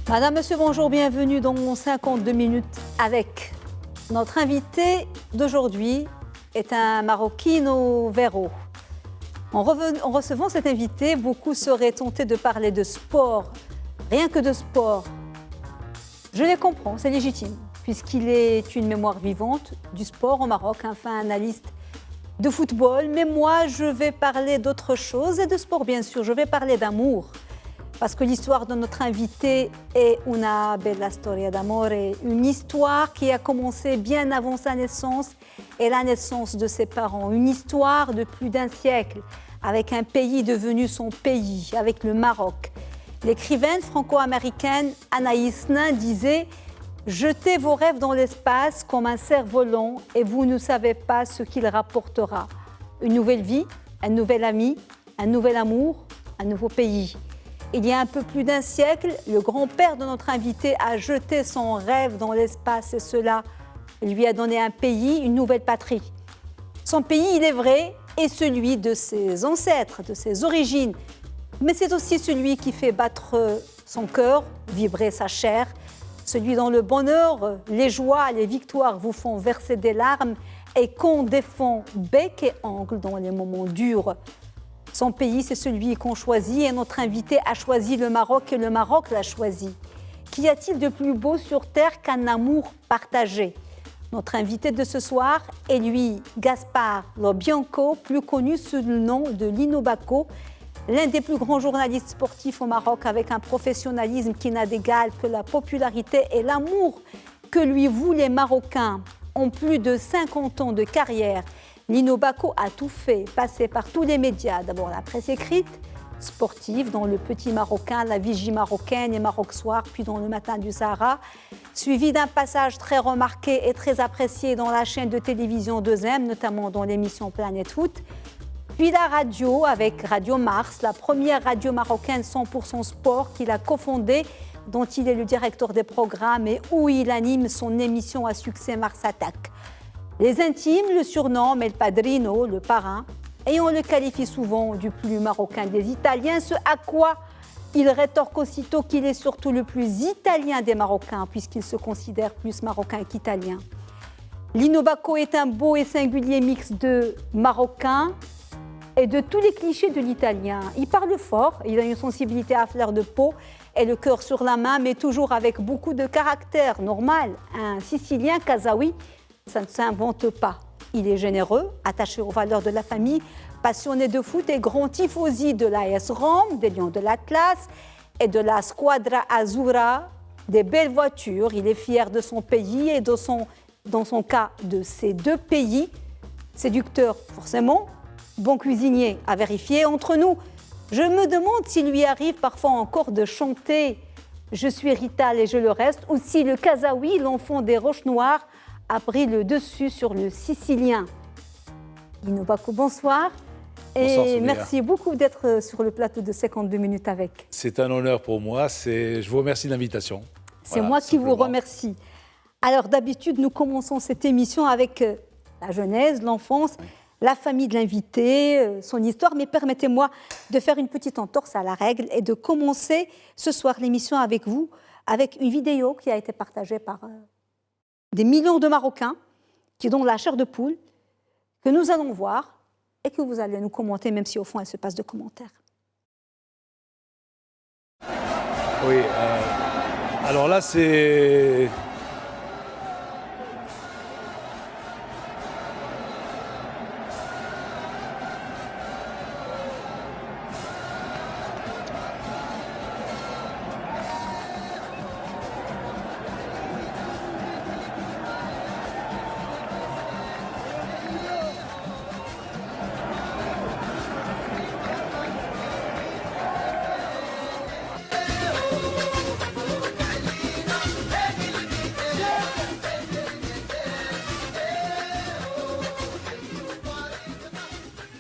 Madame, Monsieur, bonjour, bienvenue dans 52 minutes avec. Notre invité d'aujourd'hui est un Maroquino Vero. En recevant cet invité, beaucoup seraient tentés de parler de sport, rien que de sport. Je les comprends, c'est légitime, puisqu'il est une mémoire vivante du sport au Maroc, enfin analyste de football. Mais moi, je vais parler d'autre chose et de sport, bien sûr. Je vais parler d'amour. Parce que l'histoire de notre invité est una bella storia d'amore, une histoire qui a commencé bien avant sa naissance et la naissance de ses parents. Une histoire de plus d'un siècle, avec un pays devenu son pays, avec le Maroc. L'écrivaine franco-américaine Anaïs Nin disait « Jetez vos rêves dans l'espace comme un cerf-volant et vous ne savez pas ce qu'il rapportera. Une nouvelle vie, un nouvel ami, un nouvel amour, un nouveau pays. » Il y a un peu plus d'un siècle, le grand-père de notre invité a jeté son rêve dans l'espace et cela lui a donné un pays, une nouvelle patrie. Son pays, il est vrai, est celui de ses ancêtres, de ses origines, mais c'est aussi celui qui fait battre son cœur, vibrer sa chair, celui dont le bonheur, les joies, les victoires vous font verser des larmes et qu'on défend bec et ongle dans les moments durs. Son pays, c'est celui qu'on choisit et notre invité a choisi le Maroc et le Maroc l'a choisi. Qu'y a-t-il de plus beau sur terre qu'un amour partagé? Notre invité de ce soir est lui, Gaspard Lobianco, plus connu sous le nom de Lino Bacco, l'un des plus grands journalistes sportifs au Maroc avec un professionnalisme qui n'a d'égal que la popularité et l'amour que lui vouent les Marocains. En plus de 50 ans de carrière, Lino Bacco a tout fait, passé par tous les médias. D'abord la presse écrite, sportive, dans Le Petit Marocain, La Vigie marocaine et Maroc Soir, puis dans Le Matin du Sahara, suivi d'un passage très remarqué et très apprécié dans la chaîne de télévision 2M, notamment dans l'émission Planète Foot. Puis la radio avec Radio Mars, la première radio marocaine 100% sport qu'il a cofondée, dont il est le directeur des programmes et où il anime son émission à succès Mars Attack. Les intimes le surnomment El Padrino, le parrain, et on le qualifie souvent du plus marocain des Italiens, ce à quoi il rétorque aussitôt qu'il est surtout le plus italien des Marocains, puisqu'il se considère plus marocain qu'italien. Lino Bacco est un beau et singulier mix de marocain et de tous les clichés de l'italien. Il parle fort, il a une sensibilité à fleur de peau et le cœur sur la main, mais toujours avec beaucoup de caractère normal. Un Sicilien kazaoui, ça ne s'invente pas. Il est généreux, attaché aux valeurs de la famille, passionné de foot et grand tifosi de l'AS Rome, des Lions de l'Atlas et de la Squadra Azzurra, des belles voitures. Il est fier de son pays et dans son cas de ces deux pays. Séducteur, forcément, bon cuisinier à vérifier. Entre nous, je me demande s'il lui arrive parfois encore de chanter « Je suis Rital et je le reste » ou si le Kazaoui, l'enfant des Roches Noires, a pris le dessus sur le sicilien. Lino Bacco, bonsoir. Bonsoir, et merci beaucoup d'être sur le plateau de 52 minutes avec. C'est un honneur pour moi. Je vous remercie de l'invitation. C'est moi qui vous remercie. Alors d'habitude, nous commençons cette émission avec la genèse, l'enfance, la famille de l'invité, son histoire. Mais permettez-moi de faire une petite entorse à la règle et de commencer ce soir l'émission avec vous, avec une vidéo qui a été partagée par des millions de Marocains qui donnent la chair de poule, que nous allons voir et que vous allez nous commenter, même si au fond elle se passe de commentaires. Oui, alors là c'est...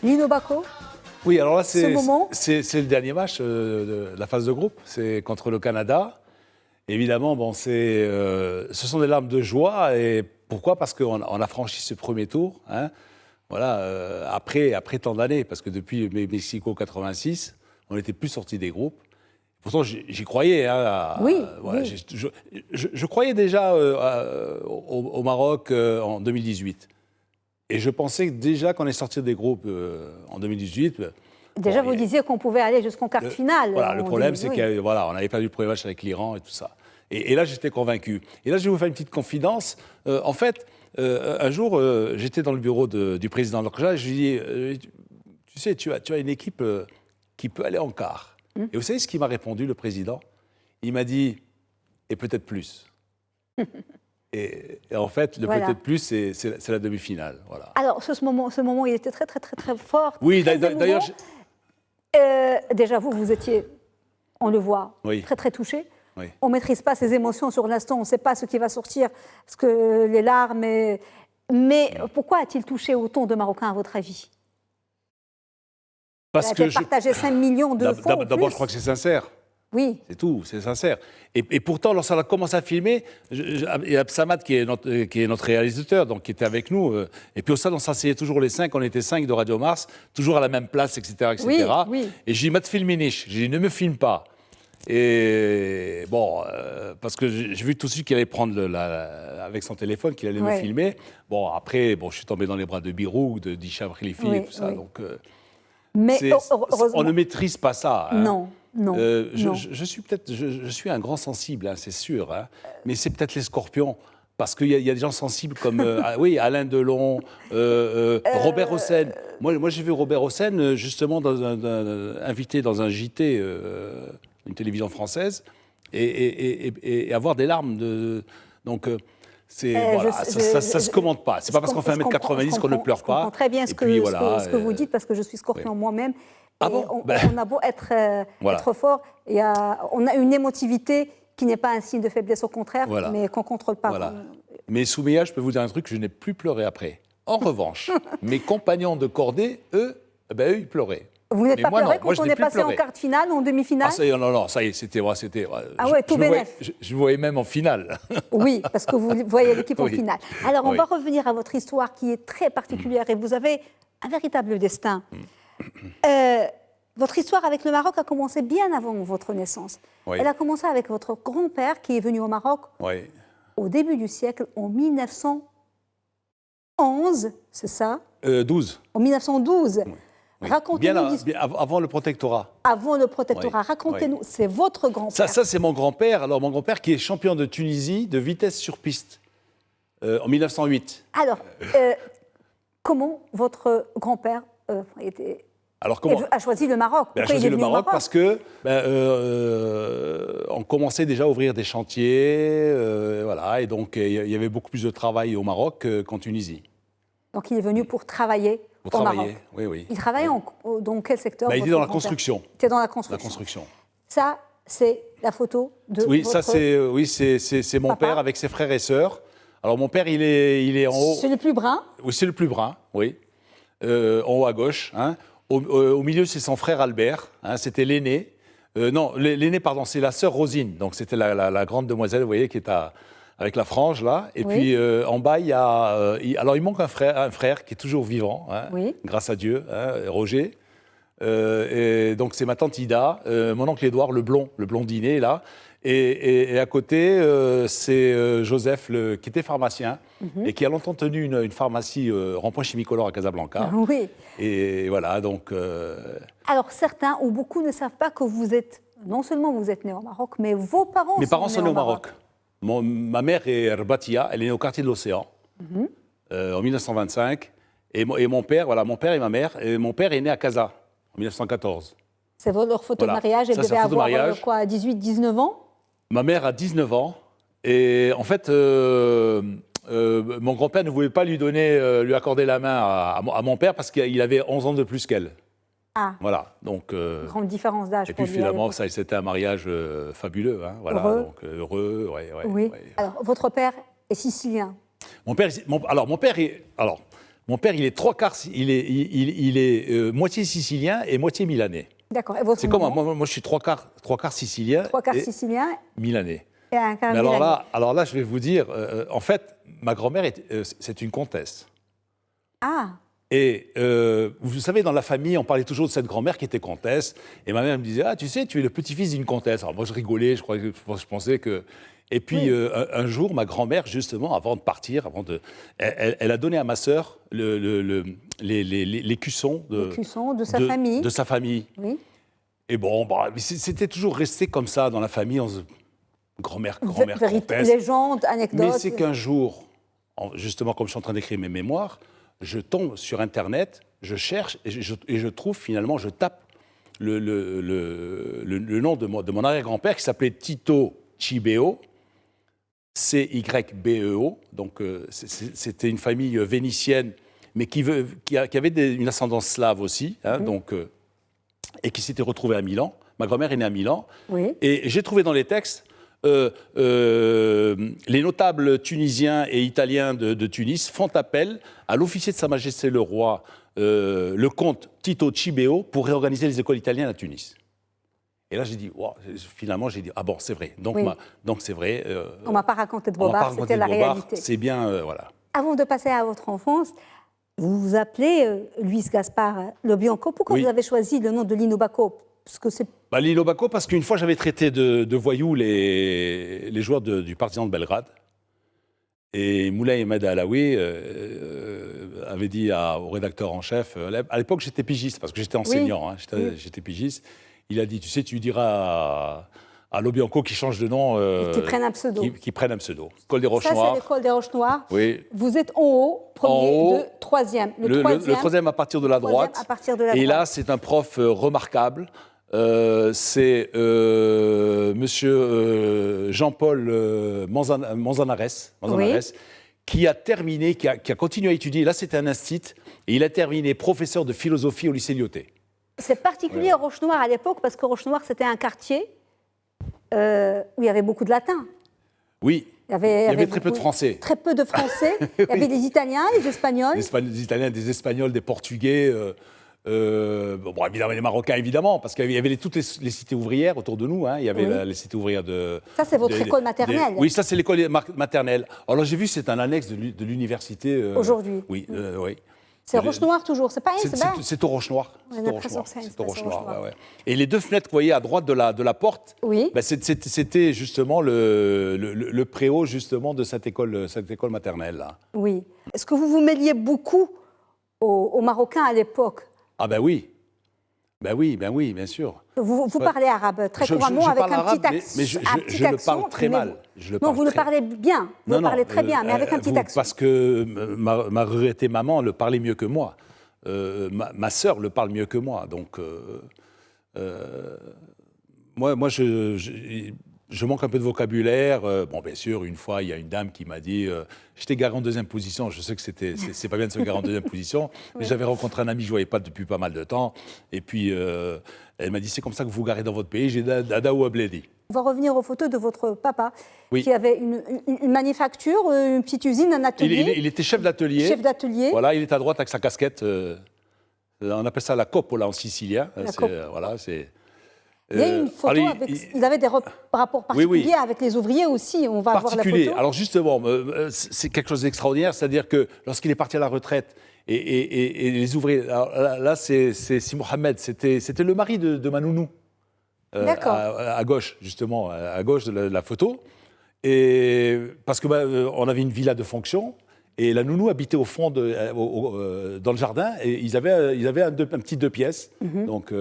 Lino Bacco. Oui, alors là, c'est le dernier match de la phase de groupe. C'est contre le Canada. Évidemment, bon, ce sont des larmes de joie. Et pourquoi? Parce qu'on a franchi ce premier tour. Hein, voilà, après tant d'années. Parce que depuis Mexico 86, on n'était plus sorti des groupes. Il Pourtant, j'y croyais. Hein, oui, voilà, oui. Je croyais déjà au Maroc en 2018. Et je pensais déjà qu'on est sorti des groupes en 2018. Déjà, vous disiez qu'on pouvait aller jusqu'en quart finale. Voilà, le problème, c'est qu'on on avait perdu le premier match avec l'Iran et tout ça. Et là, j'étais convaincu. Et là, je vais vous faire une petite confidence. En fait, un jour, j'étais dans le bureau du président Lorja et je lui dis, tu sais, tu as une équipe qui peut aller en quart. Et vous savez ce qu'il m'a répondu, le président? Il m'a dit, et peut-être plus. et en fait, le peut-être plus, c'est la demi-finale. Voilà. Alors, ce moment, il était très, très, très, très fort. Oui, d'ailleurs... Déjà, vous étiez, on le voit, oui. très, très touché. Oui. On ne maîtrise pas ses émotions sur l'instant, on ne sait pas ce qui va sortir, les larmes... Mais pourquoi a-t-il touché autant de Marocains, à votre avis? Parce que partagé 5 millions de fois. D'abord, je crois que c'est sincère. Oui. C'est tout, c'est sincère. Et pourtant, lorsqu'on a commencé à filmer, il y a Samad qui est notre réalisateur, donc qui était avec nous. Et puis au stade, on s'asseyait toujours les 5, on était 5 de Radio Mars, toujours à la même place, etc. etc. Oui, oui. Et j'ai dit, Mat filminish, j'ai dit, ne me filme pas. Et bon, parce que j'ai vu tout de suite qu'il allait prendre avec son téléphone, qu'il allait me filmer. Bon, après, je suis tombé dans les bras de Birou, d'Hicham Khalifi et tout ça. Donc, mais on ne maîtrise pas ça. Hein. Non. Non, non. Je suis un grand sensible, hein, c'est sûr, hein, mais c'est peut-être les scorpions, parce qu'il y a des gens sensibles comme Alain Delon, Robert Hossein. Moi, j'ai vu Robert Hossein justement invité dans un JT, une télévision française, et avoir des larmes. Donc, ça se commente pas. C'est pas parce qu'on fait 1m90 qu'on ne pleure pas. Je comprends très bien ce que vous dites, parce que je suis scorpion moi-même. Ah bon on a beau être fort, on a une émotivité qui n'est pas un signe de faiblesse, au contraire, mais qu'on ne contrôle pas. Voilà. Mais Soumeya, je peux vous dire un truc, je n'ai plus pleuré après. En revanche, mes compagnons de cordée, eux, ils pleuraient. Vous n'êtes pas pleuré quand on est passé en quart de finale ou en demi-finale? Non, ça y est, c'était... Ah ouais, tout bénef. Je voyais même en finale. Oui, parce que vous voyez l'équipe en finale. Alors, on va revenir à votre histoire qui est très particulière et vous avez un véritable destin. Votre histoire avec le Maroc a commencé bien avant votre naissance. Oui. Elle a commencé avec votre grand-père qui est venu au Maroc au début du siècle, en 1911, c'est ça? 12. En 1912. Oui. Racontez-nous avant le protectorat. Avant le protectorat. Racontez-nous, c'est votre grand-père. Ça c'est mon grand-père. Alors, mon grand-père qui est champion de Tunisie de vitesse sur piste en 1908. Alors, comment votre grand-père a choisi le Maroc? Il a choisi le Maroc parce que on commençait déjà à ouvrir des chantiers, et donc il y avait beaucoup plus de travail au Maroc qu'en Tunisie. Donc il est venu pour travailler au Maroc. Oui. Il travaillait dans quel secteur? Il était dans la construction. Il était dans la construction. Ça, c'est la photo de votre... c'est mon père avec ses frères et sœurs. Alors mon père, il est en haut. C'est le plus brun? Oui, c'est le plus brun, oui. En haut à gauche. Hein. Au milieu, c'est son frère Albert. Hein, c'était l'aîné. L'aîné, pardon, c'est la sœur Rosine. Donc c'était la grande demoiselle, vous voyez, qui est avec la frange là. Et puis en bas, il y a. Alors il manque un frère qui est toujours vivant, hein, grâce à Dieu, hein, Roger. Et donc c'est ma tante Ida, mon oncle Édouard, le blondinet là. Et à côté, c'est Joseph, qui était pharmacien et qui a longtemps tenu une pharmacie rond-point Chimicolor à Casablanca. Oui. Et voilà, donc... Alors, certains ou beaucoup ne savent pas que vous êtes... Non seulement vous êtes né au Maroc, mais vos parents sont nés au Maroc. Ma mère est Erbatia, elle est née au quartier de l'Océan, en 1925. Et mon père et ma mère, mon père est né à Casa, en 1914. C'est leur photo de mariage, elle devait avoir quoi, 18, 19 ans? Ma mère a 19 ans, et en fait, mon grand-père ne voulait pas lui accorder la main à mon père parce qu'il avait 11 ans de plus qu'elle. Ah. Voilà, donc... grande différence d'âge. Et puis finalement, c'était un mariage fabuleux, hein, voilà, heureux. Donc heureux, oui. Alors, votre père est sicilien? Mon père, il est trois quarts, il est moitié sicilien et moitié milanais. D'accord. C'est comme moi, je suis trois quarts sicilien. Trois quarts sicilien. Milanais. Et un quart milanais. Alors là, je vais vous dire, en fait, ma grand-mère, c'est une comtesse. Ah. Et vous savez, dans la famille, on parlait toujours de cette grand-mère qui était comtesse. Et ma mère me disait, ah, tu sais, tu es le petit-fils d'une comtesse. Alors moi, je rigolais, je pensais que... Et puis, un jour, ma grand-mère, justement, avant de partir, elle a donné à ma sœur les cuissons de sa famille. De sa famille. Oui. Et bon, bah, c'était toujours resté comme ça dans la famille. Grand-mère, comtesse. Légende, anecdote. Mais c'est qu'un jour, justement, comme je suis en train d'écrire mes mémoires, je tombe sur Internet, je cherche et je trouve finalement, je tape le nom de mon arrière-grand-père qui s'appelait Tito Cibeo, C-Y-B-E-O. Donc c'était une famille vénitienne, mais qui avait une ascendance slave aussi, hein, donc, et qui s'était retrouvée à Milan. Ma grand-mère est née à Milan. Oui. Et j'ai trouvé dans les textes les notables tunisiens et italiens de Tunis font appel à l'officier de Sa Majesté le Roi, le comte Tito Cibeo, pour réorganiser les écoles italiennes à Tunis. Et là, j'ai dit, wow, finalement, j'ai dit, ah bon, c'est vrai. Donc c'est vrai. On ne m'a pas raconté de Bobard, c'était la réalité. C'est bien, voilà. Avant de passer à votre enfance, vous vous appelez Luis Gaspar Lobianco. Pourquoi vous avez choisi le nom de Lino Bacco? Lino Bacco, parce qu'une fois, j'avais traité de voyous les joueurs du Partizan de Belgrade. Et Moulay Ahmed Alaoui avait dit au rédacteur en chef, à l'époque, j'étais pigiste, parce que j'étais enseignant, j'étais pigiste. Il a dit, tu sais, tu diras à Lobianco qui change de nom. Qui prenne un pseudo. Qui prenne un pseudo. Col des Roches Noires. Ça, c'est l'école des Roches Noires. Oui. Vous êtes en haut, premier, troisième. Le troisième à partir de la droite. Et là, c'est un prof remarquable. C'est monsieur Jean-Paul Manzanares, qui a terminé, qui a continué à étudier. Là, c'était un institut. Et il a terminé professeur de philosophie au lycée Lyoté. C'est particulier à Roche-Noire à l'époque, parce que Roche-Noire, c'était un quartier où il y avait beaucoup de latins. Oui, il y avait très peu de Français. Très peu de Français. Oui. Il y avait des Italiens, des Espagnols. Des Italiens, des Espagnols, des Portugais. Bon, évidemment, les Marocains, évidemment, parce qu'il y avait toutes les cités ouvrières autour de nous. Hein. Il y avait les cités ouvrières de... Ça, c'est votre école maternelle. Oui, ça, c'est l'école maternelle. Alors, j'ai vu, c'est un annexe de l'université. Aujourd'hui. Oui, oui. C'est Roche-Noire toujours, c'est pas c'est au Roche-Noire. C'est au Roche-Noire. Ouais. Et les deux fenêtres que vous voyez à droite de la porte, c'était justement le préau justement de cette école maternelle. Là. Oui. Est-ce que vous vous mêliez beaucoup aux Marocains à l'époque? Ah ben oui. Ben oui, bien sûr. Vous parlez arabe très couramment avec un petit accent. Mais je le parle très mal. Non, vous le parlez bien. Vous le parlez très bien, mais avec un petit accent. Parce que ma regrettée maman le parlait mieux que moi. Ma sœur le parle mieux que moi. Donc, moi je manque un peu de vocabulaire. Bon, bien sûr, une fois, il y a une dame qui m'a dit j'étais garé en deuxième position. Je sais que c'est pas bien de se garer en deuxième position, mais j'avais rencontré un ami que je ne voyais pas depuis pas mal de temps. Et puis, elle m'a dit c'est comme ça que vous vous garez dans votre pays. J'ai Dadaou Abledi. On va revenir aux photos de votre papa, qui avait une manufacture, une petite usine, un atelier. Il était chef d'atelier. Chef d'atelier. Voilà, il est à droite avec sa casquette. On appelle ça la coppola en sicilien. Voilà, c'est... Il y a une photo il avait des rapports particuliers avec les ouvriers aussi, on va voir la photo. Alors justement, c'est quelque chose d'extraordinaire, c'est-à-dire que lorsqu'il est parti à la retraite, et les ouvriers, là c'est Si Mohamed, c'était le mari de Manounou, à gauche justement, à gauche de la photo, et parce que on avait une villa de fonction, et la nounou habitait au fond, dans le jardin, et ils avaient un petit 2 pièces. Donc,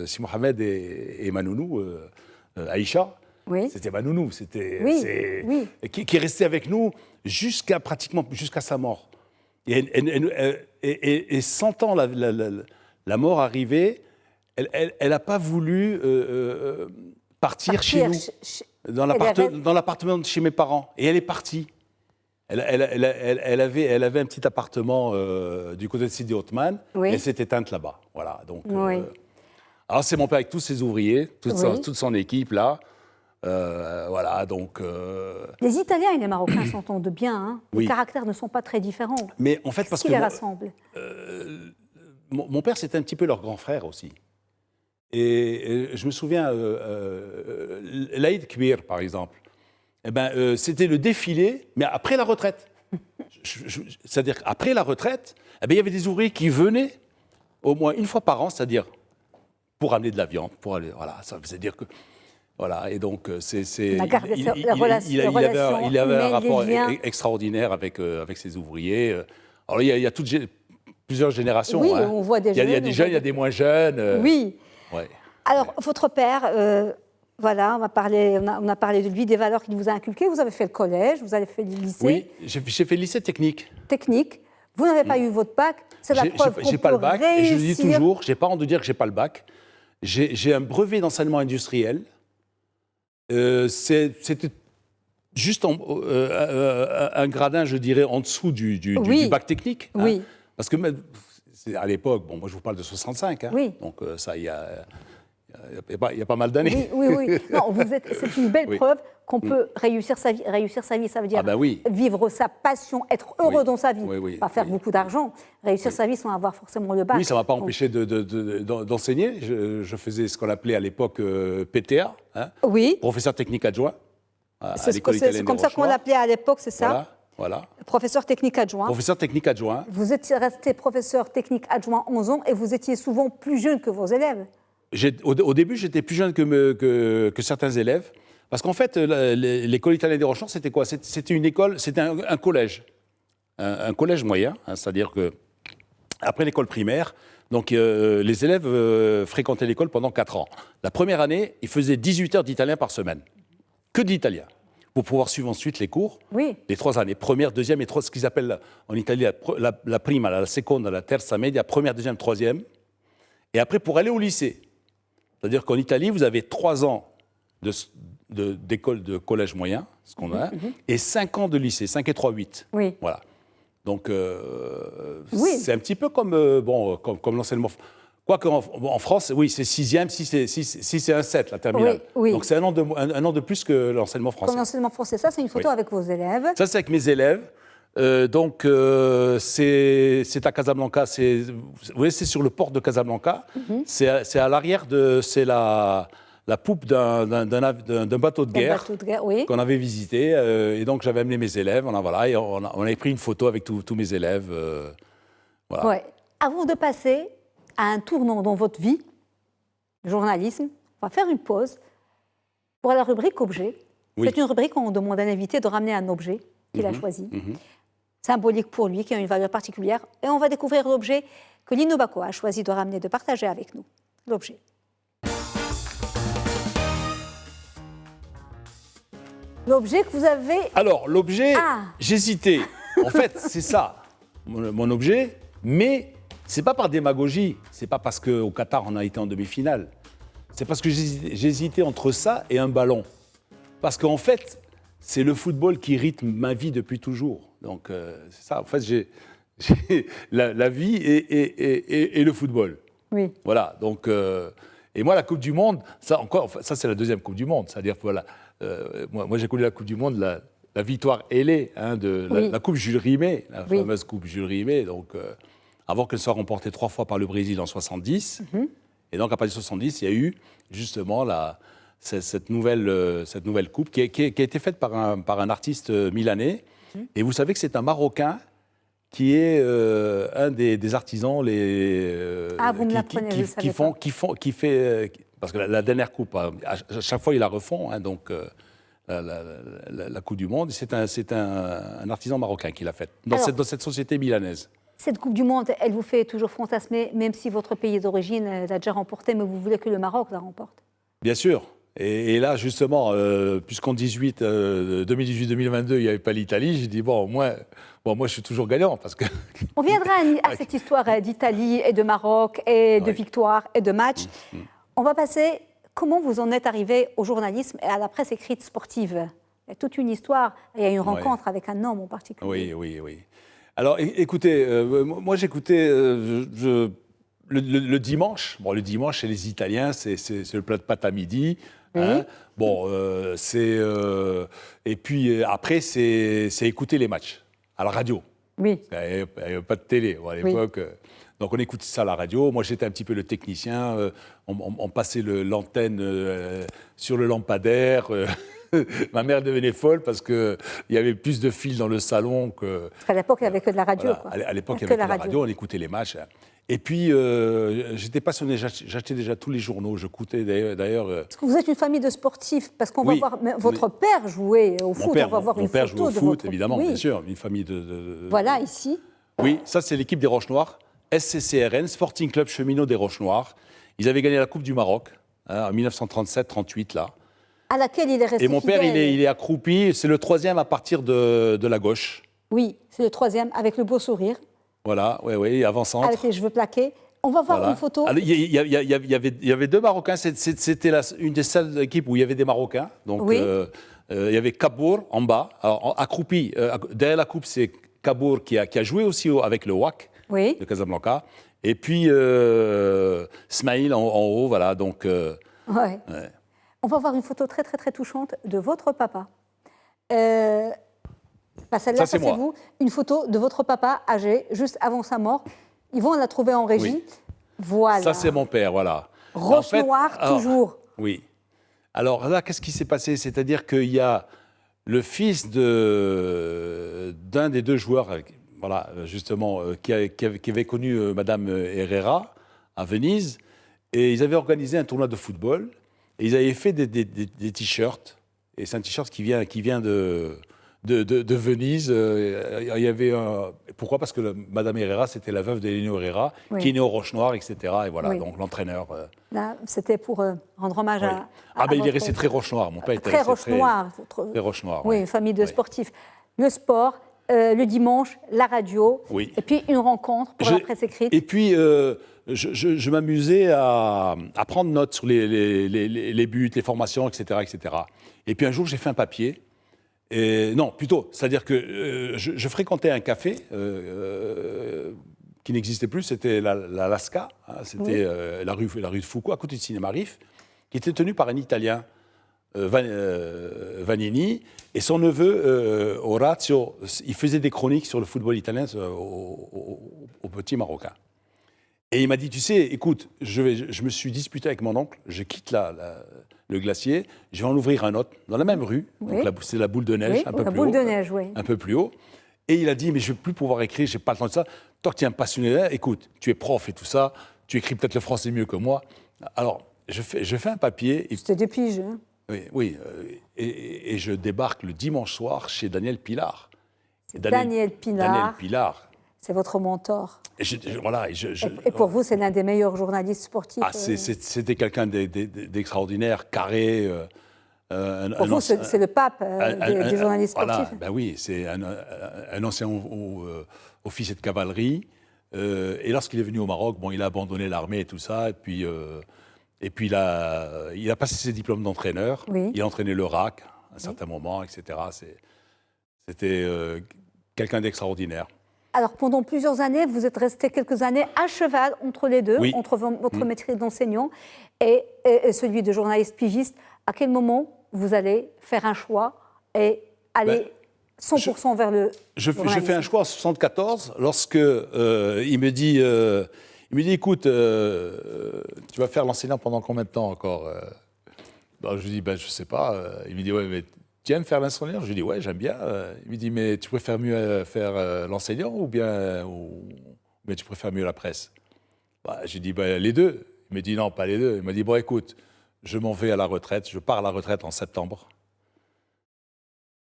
Si Mohamed et ma nounou, Aïcha, c'était ma nounou, qui est restée avec nous pratiquement jusqu'à sa mort. Et sentant la mort arriver, elle n'a pas voulu partir chez nous, dans l'appartement de chez mes parents. Et elle est partie. Elle avait un petit appartement du côté de Sidi Othman, et elle s'est éteinte là-bas. Voilà, donc, alors c'est mon père avec tous ses ouvriers, toute son équipe là. Voilà, donc... Les Italiens et les Marocains s'entendent bien, hein. Les caractères ne sont pas très différents. Mais en fait, parce que... les rassemble mon père, c'était un petit peu leur grand frère aussi. Et je me souviens, l'Aïd Kbir, par exemple, c'était le défilé, mais après la retraite. C'est-à-dire qu'après la retraite, eh bien, il y avait des ouvriers qui venaient au moins une fois par an, c'est-à-dire pour amener de la viande, pour aller, voilà, ça veut dire que, voilà, et donc On a gardé les relations il avait un rapport liens. extraordinaire avec ses ouvriers. Alors il y a plusieurs générations. Oui, hein. on voit des jeunes. Il y a jeunes, des jeunes, il y a des moins jeunes. Oui. Ouais. Alors, votre père, voilà, on a parlé de lui, des valeurs qu'il vous a inculquées. Vous avez fait le collège, vous avez fait le lycée. Oui, j'ai fait le lycée technique. Technique. Vous n'avez pas eu votre bac. C'est la preuve qu'on j'ai pas peut le bac. réussir. Et je le dis toujours, j'ai pas honte de dire que j'ai pas le bac. J'ai un brevet d'enseignement industriel. C'était juste un gradin, je dirais, en dessous du bac technique. Hein. Oui. Parce que à l'époque, bon, moi je vous parle de 65, hein, oui. donc ça, il y a pas mal d'années. Oui. Non, c'est une belle preuve qu'on peut réussir sa vie. Réussir sa vie, ça veut dire vivre sa passion, être heureux dans sa vie, pas faire beaucoup d'argent. Réussir sa vie sans avoir forcément le bac. Oui, ça ne m'a pas empêché d'enseigner. Je faisais ce qu'on appelait à l'époque PTA, hein, professeur technique adjoint à l'école italienne. C'est comme ça qu'on l'appelait à l'époque, c'est ça? Voilà. Professeur technique adjoint. Professeur technique adjoint. Vous étiez resté professeur technique adjoint 11 ans et vous étiez souvent plus jeune que vos élèves. Au début, j'étais plus jeune que certains élèves. Parce qu'en fait, l'école italienne des Rochemort, c'était quoi? C'était une école, c'était un collège. Un collège moyen, hein, c'est-à-dire que après l'école primaire, donc, les élèves fréquentaient l'école pendant 4 ans. La première année, ils faisaient 18 heures d'italien par semaine. Que d'italien. Pour pouvoir suivre ensuite les cours, les 3 années, première, deuxième et ce qu'ils appellent en Italie la prima, la seconda, la terza media, première, deuxième, troisième. Et après, pour aller au lycée. C'est-à-dire qu'en Italie, vous avez 3 ans d'école de collège moyen, ce qu'on a, et 5 ans de lycée, 5 et 3, 8. Oui. Voilà. Donc, c'est un petit peu comme l'enseignement. Quoique en France, oui, c'est 6e, si c'est un 7, la terminale. Oui. Donc c'est un an de plus que l'enseignement français. Comme l'enseignement français, ça c'est une photo avec vos élèves. Ça c'est avec mes élèves. C'est à Casablanca, vous voyez, c'est sur le port de Casablanca. C'est à l'arrière c'est la poupe d'un bateau de guerre, qu'on avait visité. Et donc j'avais amené mes élèves, on avait pris une photo avec tous mes élèves. Voilà. Ouais. Avant de passer à un tournant dans votre vie, journalisme, on va faire une pause pour la rubrique objet. C'est une rubrique où on demande à un invité de ramener un objet qu'il a choisi, symbolique pour lui, qui a une valeur particulière. Et on va découvrir l'objet que Lino Bacco a choisi de ramener, de partager avec nous. L'objet. L'objet que vous avez... Alors, l'objet, j'hésitais. En fait, c'est ça, mon objet, mais c'est pas par démagogie, c'est pas parce qu'au Qatar, on a été en demi-finale. C'est parce que j'hésitais entre ça et un ballon. Parce qu'en fait, c'est le football qui rythme ma vie depuis toujours. Donc, c'est ça. En fait, j'ai la vie et le football. Oui. Voilà. Donc, et moi, la Coupe du Monde, ça c'est la deuxième Coupe du Monde. C'est-à-dire que voilà, moi, j'ai connu la Coupe du Monde, la victoire ailée de la Coupe Jules Rimet, la fameuse Coupe Jules Rimet. Donc, avant qu'elle soit remportée 3 fois par le Brésil en 70. Et donc, à partir de 70, il y a eu justement cette nouvelle coupe qui a été faite par un artiste milanais. Et vous savez que c'est un Marocain qui est un des artisans vous me l'apprenez, je savais pas. qui fait parce que la dernière coupe, à chaque fois, ils la refont, hein, donc la Coupe du Monde. C'est un artisan marocain qui l'a faite dans cette société milanaise. Cette Coupe du Monde, elle vous fait toujours fantasmer, même si votre pays d'origine l'a déjà remportée, mais vous voulez que le Maroc la remporte. Bien sûr. Et là, justement, puisqu'en 2018-2022, il n'y avait pas l'Italie, j'ai dit, moi, je suis toujours gagnant. Parce que... On viendra à cette histoire d'Italie et de Maroc, et de victoire et de match. On va passer, comment vous en êtes arrivé au journalisme et à la presse écrite sportive? Il y a toute une histoire, il y a une rencontre avec un homme en particulier. Oui. Alors, écoutez, moi, j'écoutais le dimanche. Bon, le dimanche, chez les Italiens, c'est le plat de pâtes à midi. Hein. Bon, et puis après, c'est écouter les matchs à la radio. Oui. Il n'y avait pas de télé à l'époque. Donc, on écoutait ça à la radio. Moi, j'étais un petit peu le technicien. On passait l'antenne sur le lampadaire. Ma mère devenait folle parce qu'il y avait plus de fils dans le salon que... Parce qu'à l'époque, il n'y avait que de la radio. Voilà. Quoi. À l'époque, il y avait que la radio, on écoutait les matchs. Et puis, j'étais passionné, j'achetais déjà tous les journaux, je coûtais d'ailleurs... Parce que vous êtes une famille de sportifs, parce qu'on va voir votre père jouer au foot, on va voir une photo de votre... Mon père jouait au foot, évidemment, bien sûr, une famille Voilà, ici. Oui, ça c'est l'équipe des Roches-Noires, SCCRN, Sporting Club Cheminot des Roches-Noires. Ils avaient gagné la Coupe du Maroc, en 1937-38, là. À laquelle il est resté Et mon père, il est accroupi, c'est le troisième à partir de la gauche. Oui, c'est le troisième, avec le beau sourire. Voilà, oui, avant-centre. Avec les cheveux plaqués. On va voir une photo. Il y avait deux Marocains, c'était une des seules équipes où il y avait des Marocains. Donc, oui. Il y avait Cabour en bas, alors, accroupi. Derrière la coupe, c'est Cabour qui a joué aussi avec le WAC de Casablanca. Et puis, Smaïl en haut, voilà. Donc, ouais. On va voir une photo très, très, très touchante de votre papa. Celle-là, c'est vous. Une photo de votre papa âgé, juste avant sa mort. Yvon l'a trouvé en régie. Oui. Voilà. Ça, c'est mon père, voilà. Roche-Noire, toujours. Oui. Alors là, qu'est-ce qui s'est passé? C'est-à-dire qu'il y a le fils d'un des deux joueurs, voilà, justement, qui avait connu Madame Herrera à Venise, et ils avaient organisé un tournoi de football, et ils avaient fait des t-shirts, et c'est un t-shirt qui vient de Venise. Il y avait pourquoi? Parce que Madame Herrera, c'était la veuve d'Eléonore Herrera, qui est née aux Roches-Noires, etc. Et voilà, donc l'entraîneur... Là, c'était pour rendre hommage à il est resté très Roche-Noire. Mon père était très resté Roche-Noire. Très Roche-Noire. Oui, une famille de sportifs. Le sport, le dimanche, la radio, et puis une rencontre pour la presse écrite. Et puis, je m'amusais à prendre note sur les buts, les formations, etc., etc. Et puis un jour, j'ai fait un papier. Non, plutôt, c'est-à-dire que je fréquentais un café qui n'existait plus, c'était la Lasca, c'était la rue de Foucault, à côté du cinéma Riff, qui était tenu par un Italien, Vanini, et son neveu, Orazio, il faisait des chroniques sur le football italien au petit Marocain. Et il m'a dit, tu sais, écoute, je me suis disputé avec mon oncle, je quitte le glacier, je vais en ouvrir un autre, dans la même rue, donc c'est la boule de neige, un peu plus haut, un peu plus haut. Et il a dit, mais je ne vais plus pouvoir écrire, je n'ai pas le temps de ça. Toi qui es un passionné, écoute, tu es prof et tout ça, tu écris peut-être le français mieux que moi. Alors, je fais un papier. C'était des piges, hein? Oui, et je débarque le dimanche soir chez Daniel Pilar. Daniel Pilar. C'est votre mentor. Et pour vous, c'est l'un des meilleurs journalistes sportifs. C'était quelqu'un d'extraordinaire, carré. Pour vous, c'est le pape des journalistes sportifs. Voilà, oui, c'est un ancien officier de cavalerie. Et lorsqu'il est venu au Maroc, il a abandonné l'armée et tout ça. Et puis il a passé ses diplômes d'entraîneur. Oui. Il a entraîné le RAC à un certain moment, etc. C'était quelqu'un d'extraordinaire. Alors, pendant plusieurs années, vous êtes resté quelques années à cheval entre les deux, entre votre métier d'enseignant et celui de journaliste pigiste. À quel moment vous allez faire un choix et aller 100% vers le journalisme? Je fais un choix en 1974 lorsque il me dit, écoute, tu vas faire l'enseignant pendant combien de temps encore? Je lui dis, je ne sais pas. Il me dit, ouais, mais tu aimes faire l'enseignant? Je lui dis, ouais, j'aime bien. Il me dit, mais tu préfères mieux faire l'enseignant ou bien tu préfères mieux la presse? J'ai dit, les deux. Il me dit, non, pas les deux. Il m'a dit, bon, écoute, je m'en vais à la retraite. Je pars à la retraite en septembre.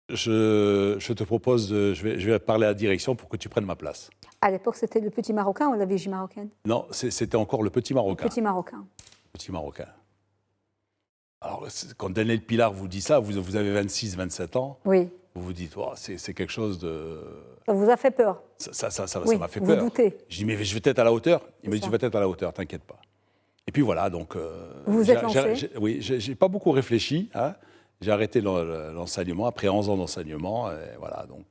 Je te propose, je vais parler à la direction pour que tu prennes ma place. À l'époque, c'était le Petit Marocain ou la Vigie marocaine? Non, c'était encore le Petit Marocain. Le Petit Marocain. Petit Marocain. Alors, quand Daniel Pilar vous dit ça, vous avez 26, 27 ans, oui. Vous vous dites, oh, c'est quelque chose de... Ça vous a fait peur? Ça m'a fait peur. Vous doutez? Je dis, mais je vais peut-être à la hauteur. Il me dit, tu vas peut-être à la hauteur, t'inquiète pas. Et puis voilà, donc... vous vous êtes lancé? Oui, j'ai pas beaucoup réfléchi. J'ai arrêté l'enseignement, après 11 ans d'enseignement, et voilà, donc...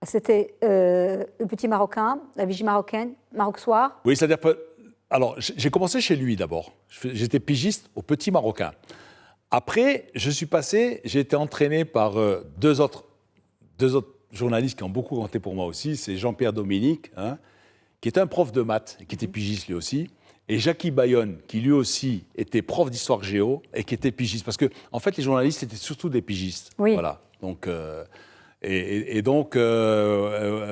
C'était le Petit Marocain, la Vigie marocaine, Maroc Soir? Oui, c'est-à-dire... Alors, j'ai commencé chez lui d'abord. J'étais pigiste au Petit Marocain. Après, j'ai été entraîné par deux autres journalistes qui ont beaucoup compté pour moi aussi. C'est Jean-Pierre Dominique, qui était un prof de maths, qui était pigiste lui aussi, et Jackie Bayonne, qui lui aussi était prof d'histoire géo et qui était pigiste. Parce que, en fait, les journalistes étaient surtout des pigistes. Oui. Voilà. Donc,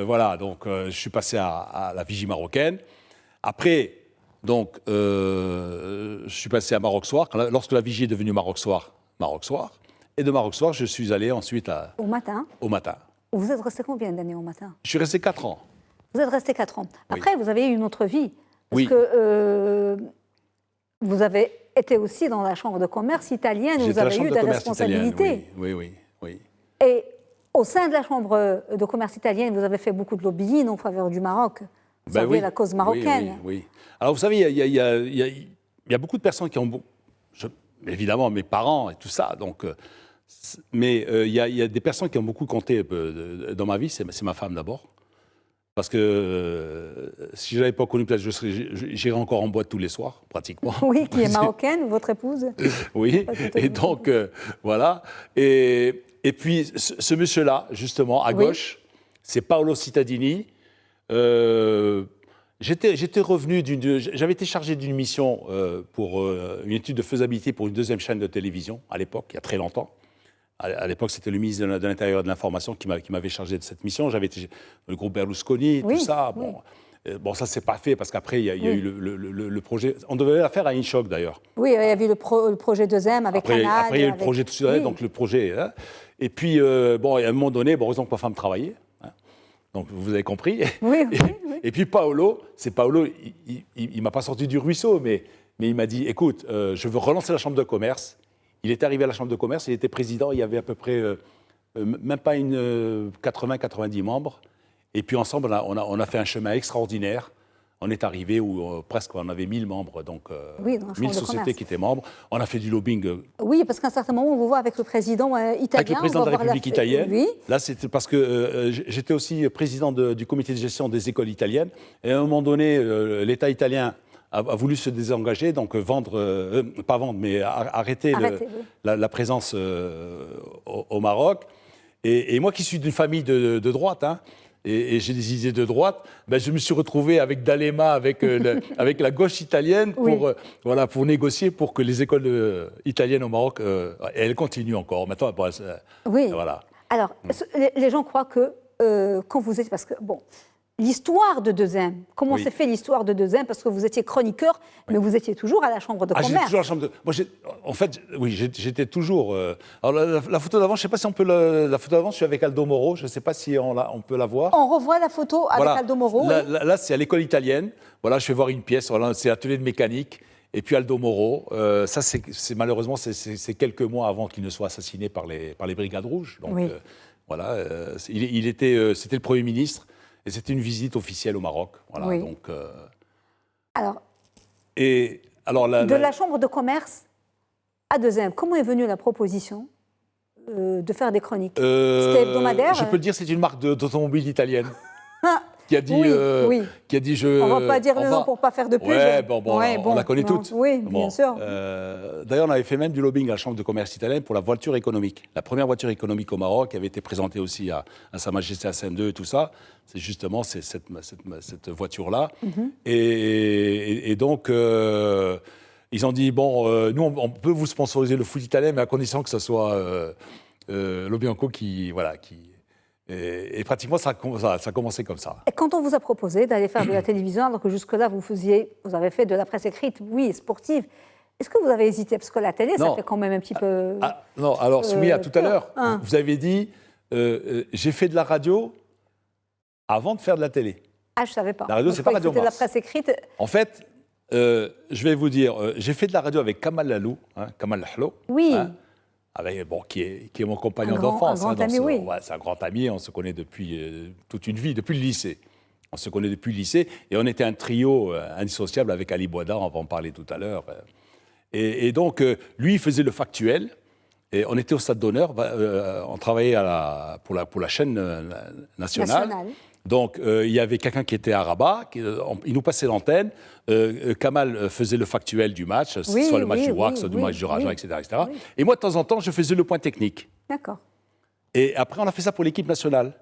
voilà. Donc, je suis passé à la vigie marocaine. Après, donc, je suis passé à Maroc Soir. Lorsque la vigie est devenue Maroc Soir. Et de Maroc Soir, je suis allé ensuite Au matin. Au matin. Vous êtes resté combien d'années au matin? Je suis resté 4 ans. Vous êtes resté 4 ans. Après, oui. Vous avez eu une autre vie. Parce oui. que vous avez été aussi dans la chambre de commerce italienne, où vous avez eu des responsabilités. Oui. Et au sein de la chambre de commerce italienne, vous avez fait beaucoup de lobbying en faveur du Maroc. Vous savez, la cause marocaine. Oui. Alors, vous savez, il y a beaucoup de personnes qui ont... évidemment, mes parents et tout ça, donc... mais il y a des personnes qui ont beaucoup compté dans ma vie, c'est ma femme d'abord. Parce que si je ne l'avais pas connue, peut-être j'irais encore en boîte tous les soirs, pratiquement. Oui, qui est marocaine, votre épouse. Oui, et donc, voilà. Et puis, ce monsieur-là, justement, à gauche, c'est Paolo Cittadini. J'étais revenu j'avais été chargé d'une mission pour une étude de faisabilité pour une deuxième chaîne de télévision, à l'époque, il y a très longtemps. À l'époque, c'était le ministre de l'Intérieur et de l'Information qui m'avait chargé de cette mission. J'avais été le groupe Berlusconi, tout ça. Bon, ça, c'est pas fait parce qu'après, il y a eu le projet. On devait la faire à Inchoc, d'ailleurs. Oui, il y avait le projet 2M avec Canal. Après, il y a eu le projet tout ça, donc le projet. Hein. Et puis, bon, à un moment donné, heureusement que ma femme travaillait. Hein. Donc, vous avez compris. Oui. Et puis, Paolo, il m'a pas sorti du ruisseau, mais il m'a dit, écoute, je veux relancer la chambre de commerce. Il est arrivé à la chambre de commerce, il était président, il y avait à peu près, même pas 80-90 membres. Et puis ensemble, on a fait un chemin extraordinaire. On est arrivé où presque on avait 1000 membres, donc 1000 sociétés qui étaient membres. On a fait du lobbying. Oui, parce qu'à un certain moment, on vous voit avec le président italien. Avec le président de la République italienne. Oui. Là, c'était parce que j'étais aussi président du comité de gestion des écoles italiennes. Et à un moment donné, l'État italien a voulu se désengager, donc pas vendre, mais arrêter la présence au Maroc. Et moi qui suis d'une famille de droite, hein, et j'ai des idées de droite, ben je me suis retrouvé avec D'Alema, avec la gauche italienne, pour négocier pour que les écoles italiennes au Maroc, elles continuent encore. Maintenant, voilà. Alors, les gens croient que quand vous êtes... Parce que, bon... L'histoire de 2M, comment s'est fait l'histoire de 2M? Parce que vous étiez chroniqueur, mais vous étiez toujours à la Chambre de commerce. J'étais toujours à la Chambre de... Moi, en fait, oui, j'étais toujours... Alors, la photo d'avant, je ne sais pas si on peut... La photo d'avant, je suis avec Aldo Moro, je ne sais pas si on peut la voir. On revoit la photo avec Aldo Moro. Là, c'est à l'école italienne. Voilà, je fais voir une pièce, voilà, c'est l'atelier de mécanique. Et puis Aldo Moro, ça, malheureusement, c'est quelques mois avant qu'il ne soit assassiné par les Brigades Rouges. Donc, voilà, c'était le Premier ministre. Et c'était une visite officielle au Maroc. Voilà, donc, alors, de la Chambre de commerce à 2M, comment est venue la proposition de faire des chroniques? C'était hebdomadaire? Je peux te dire, c'est une marque d'automobile italienne. Qui a dit, on ne va pas dire le nom pour ne pas faire de pub. On la connaît toutes. Oui, bien sûr. D'ailleurs, on avait fait même du lobbying à la Chambre de commerce italienne pour la voiture économique. La première voiture économique au Maroc, qui avait été présentée aussi à Sa Majesté Hassan II et tout ça, c'est justement cette voiture-là. Et donc, ils ont dit, bon, nous, on peut vous sponsoriser le foot italien, mais à condition que ce soit Lobianco qui... Et pratiquement, ça a commencé comme ça. Et quand on vous a proposé d'aller faire de la télévision, alors que jusque-là, vous avez fait de la presse écrite, oui, sportive, est-ce que vous avez hésité? Parce que la télé, ça fait quand même un petit peu... non, alors, Soumia, tout à l'heure, vous avez dit, j'ai fait de la radio avant de faire de la télé. Ah, je ne savais pas. La radio, c'est pas Radio Mars. De la presse écrite. En fait, je vais vous dire, j'ai fait de la radio avec Kamal Lalou, Kamal Lahlou. Oui. Qui est mon compagnon d'enfance. C'est un grand ami, on se connaît depuis toute une vie, depuis le lycée. On se connaît depuis le lycée, et on était un trio indissociable avec Ali Bouada, on va en parler tout à l'heure. Et donc, lui, il faisait le factuel, et on était au Stade d'Honneur, on travaillait pour la chaîne nationale. Donc, il y avait quelqu'un qui était à Rabat, il nous passait l'antenne. Kamal faisait le factuel du match, soit le match du WAC, soit du match du Raja, etc. Et moi, de temps en temps, je faisais le point technique. D'accord. Et après, on a fait ça pour l'équipe nationale.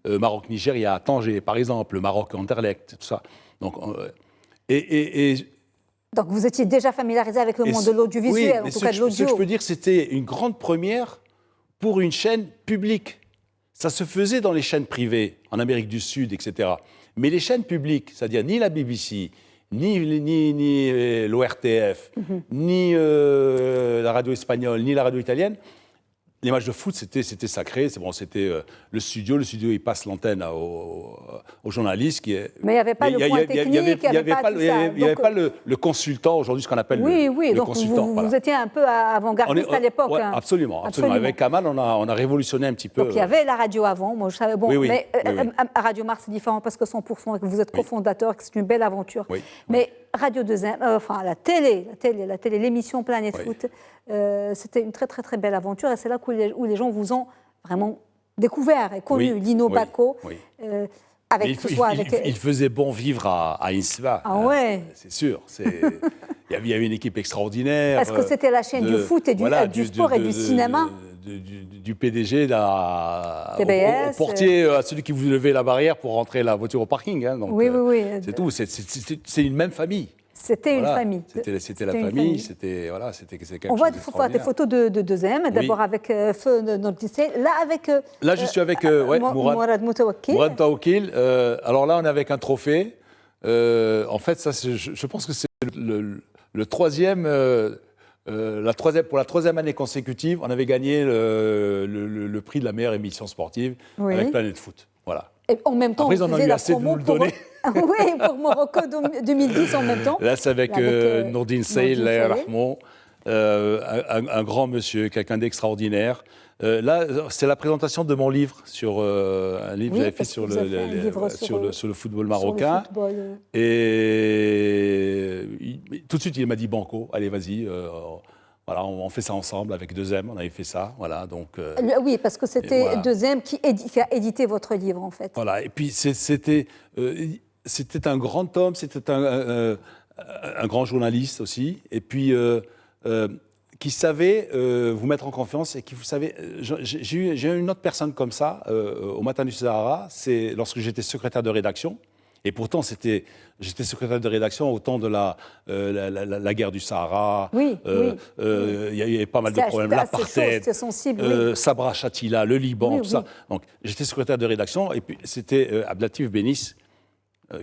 Maroc-Nigeria, Tanger, par exemple, le Maroc-Anderlecht, tout ça. Donc, et Donc vous étiez déjà familiarisé avec le monde de l'audiovisuel, en tout cas de l'audio. Ce que je peux dire, c'était une grande première pour une chaîne publique. Ça se faisait dans les chaînes privées, en Amérique du Sud, etc. Mais les chaînes publiques, c'est-à-dire ni la BBC, ni l'ORTF, ni la radio espagnole, ni la radio italienne, les matchs de foot, c'était sacré. C'était le studio. Le studio, il passe l'antenne aux journalistes. Mais il n'y avait pas le point technique, il n'y avait pas tout ça. Il n'y avait pas le consultant, aujourd'hui, ce qu'on appelle le consultant. Vous étiez un peu avant-gardiste à l'époque. Ouais, absolument. Avec Kamal, on a révolutionné un petit peu. Donc il y avait la radio avant. Moi, je savais, mais Radio Mars, c'est différent parce que 100%, que vous êtes cofondateur, que c'est une belle aventure. Mais Radio 2M, la télé, l'émission Planète Foot, c'était une très, très, très belle aventure. Et c'est là où les gens vous ont vraiment découvert et connu. Lino Bacco. Il faisait bon vivre à INSPA. Ah ouais. C'est sûr. Il y avait une équipe extraordinaire. Parce que c'était la chaîne du foot et du sport et du cinéma. Du PDG TBS, au portier, à celui qui vous levait la barrière pour rentrer la voiture au parking. Hein, donc, oui. C'est tout. C'est une même famille. C'était une famille. C'était la famille. C'était quelque On voit des photos de 2M, d'abord avec Feu notre lycée. Là, je suis avec Mourad Moutawakil. Alors là, on est avec un trophée. En fait, ça, je pense que c'est le troisième. Pour la troisième année consécutive, on avait gagné le prix de la meilleure émission sportive avec Planète Foot. Voilà. Et en même temps, après, on a eu assez de nous le donner. Oui, pour Morocco 2010 en même temps. Là, c'est avec Nourdine Seyl, un grand monsieur, quelqu'un d'extraordinaire. Là, c'est la présentation de mon livre sur un livre que j'avais fait sur le football marocain. Et tout de suite, il m'a dit Banco, allez, vas-y. Voilà, on fait ça ensemble avec 2M, on avait fait ça. Voilà, donc, oui, parce que c'était 2M qui a édité votre livre, en fait. Voilà, et puis c'était un grand homme, c'était un grand journaliste aussi, et puis qui savait vous mettre en confiance et qui, vous savez, j'ai eu une autre personne comme ça au Matin du Sahara, c'est lorsque j'étais secrétaire de rédaction. Et pourtant, j'étais secrétaire de rédaction au temps de la guerre du Sahara. Oui. Il y avait pas mal de problèmes. L'apartheid, c'était sensible. Sabra Chatila, le Liban, tout ça. Donc, j'étais secrétaire de rédaction. Et puis, c'était Abdelatif Bénis,